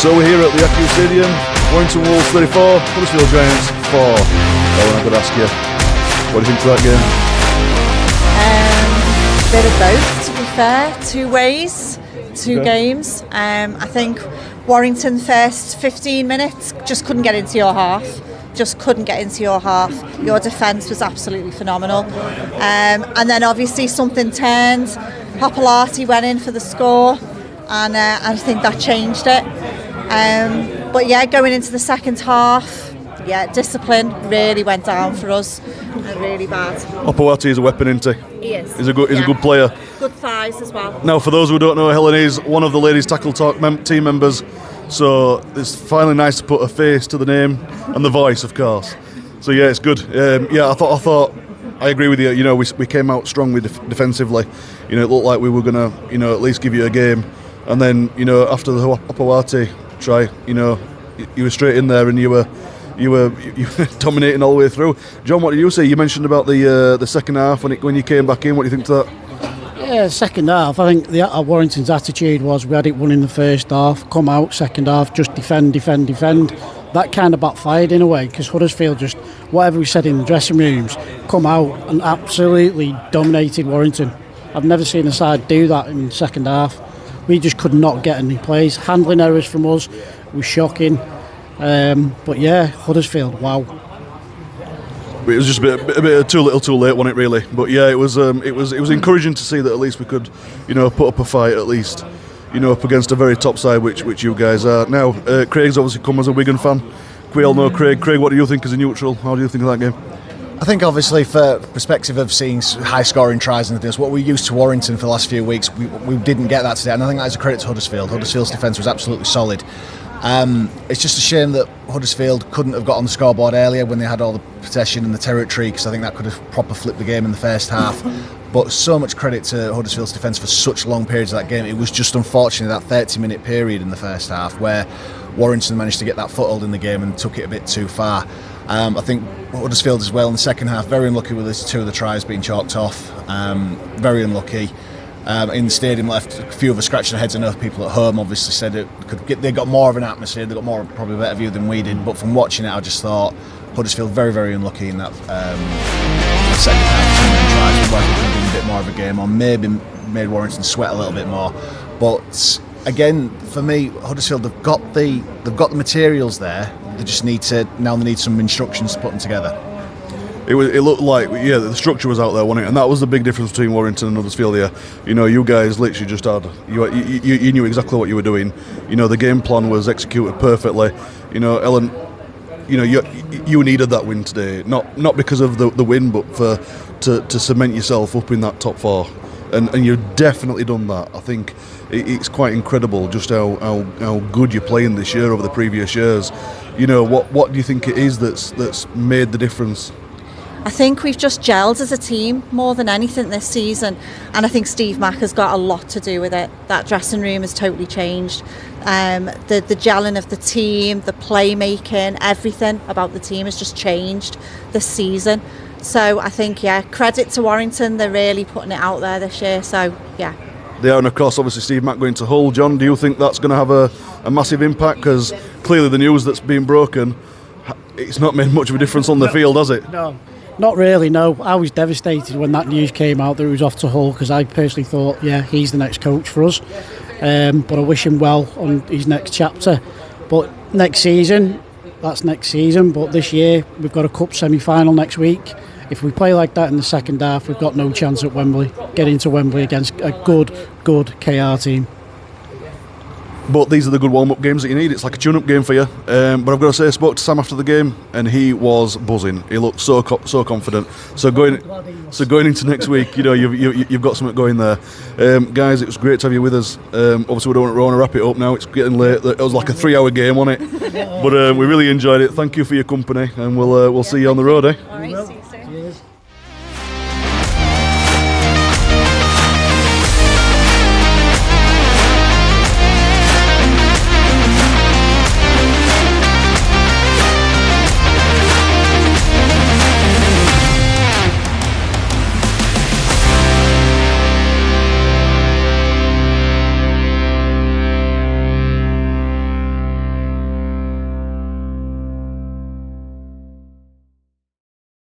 So we're here at the Accu Stadium, Warrington Wolves 34, Huddersfield Giants 4. Ellen, I've got to ask you, what do you think of that game? Bit of both, to be fair. Two ways, two games. I think Warrington first 15 minutes just couldn't get into your half. Your defence was absolutely phenomenal. And then obviously something turned. Hopalati went in for the score, and I think that changed it. But yeah, going into the second half, discipline really went down for us, really bad. Hopalati is a weapon, isn't he? He is. He's a good player. Good thighs as well. Now, for those who don't know, Helen is one of the Ladies Tackle Talk team members, so it's finally nice to put a face to the name and the voice, of course. So yeah, it's good. I thought I agree with you. You know, we came out strongly defensively. You know, it looked like we were gonna, at least give you a game. And then, after the Hopalati try, you were straight in there and you were dominating all the way through. John, what did you say? You mentioned about the second half when you came back in. What do you think to that? Yeah, second half, I think Warrington's attitude was we had it won in the first half, come out second half, just defend. That kind of backfired in a way, because Huddersfield just, whatever we said in the dressing rooms, come out and absolutely dominated Warrington. I've never seen a side do that in the second half. We just could not get any plays. Handling errors from us was shocking. But yeah, Huddersfield, wow. It was just a bit too little, too late, wasn't it? Really, but yeah, it was encouraging to see that at least we could, put up a fight at least, up against a very top side, which you guys are. Now, Craig's obviously come as a Wigan fan. We all know Craig. Craig, what do you think as a neutral? How do you think of that game? I think obviously for perspective of seeing high scoring tries and things, what we used to Warrington for the last few weeks, we didn't get that today, and I think that is a credit to Huddersfield. Huddersfield's defence was absolutely solid. It's just a shame that Huddersfield couldn't have got on the scoreboard earlier when they had all the possession and the territory, because I think that could have proper flipped the game in the first half. But so much credit to Huddersfield's defence for such long periods of that game. It was just unfortunate that 30-minute period in the first half where Warrington managed to get that foothold in the game and took it a bit too far. I think Huddersfield as well in the second half, very unlucky with two of the tries being chalked off. Very unlucky. In the stadium left a few of us scratching their heads. I know people at home obviously said they got more of an atmosphere, they got probably a better view than we did, but from watching it I just thought Huddersfield very, very unlucky in that second half. Tries, it could have been a bit more of a game, or maybe made Warrington sweat a little bit more. But again, for me, Huddersfield, they've got the materials there. They just need some instructions to put them together. It looked like, the structure was out there, wasn't it? And that was the big difference between Warrington and Huddersfield here. You guys literally just had, you knew exactly what you were doing. The game plan was executed perfectly. Ellen, you needed that win today, not because of the win, but to cement yourself up in that top four. And you've definitely done that. I think it's quite incredible just how good you're playing this year over the previous years. What do you think it is that's made the difference? I think we've just gelled as a team more than anything this season, and I think Steve Mack has got a lot to do with it. That dressing room has totally changed. The gelling of the team, the playmaking, everything about the team has just changed this season. So I think, credit to Warrington, they're really putting it out there this year, so yeah. They are, and of course, obviously Steve Mack going to Hull. John, do you think that's going to have a massive impact? Because clearly the news that's been broken, it's not made much of a difference on the field, has it? No. Not really, no. I was devastated when that news came out that he was off to Hull, because I personally thought, he's the next coach for us. But I wish him well on his next chapter. But next season, that's next season. But this year, we've got a cup semi-final next week. If we play like that in the second half, we've got no chance at Wembley. Getting to Wembley against a good KR team. But these are the good warm-up games that you need. It's like a tune-up game for you. But I've got to say, I spoke to Sam after the game, and he was buzzing. He looked so confident. So going into next week, you've got something going there, guys. It was great to have you with us. Obviously, we don't want to wrap it up now. It's getting late. It was like a 3-hour game, wasn't it? But we really enjoyed it. Thank you for your company, and we'll see you on the road. All right, see you.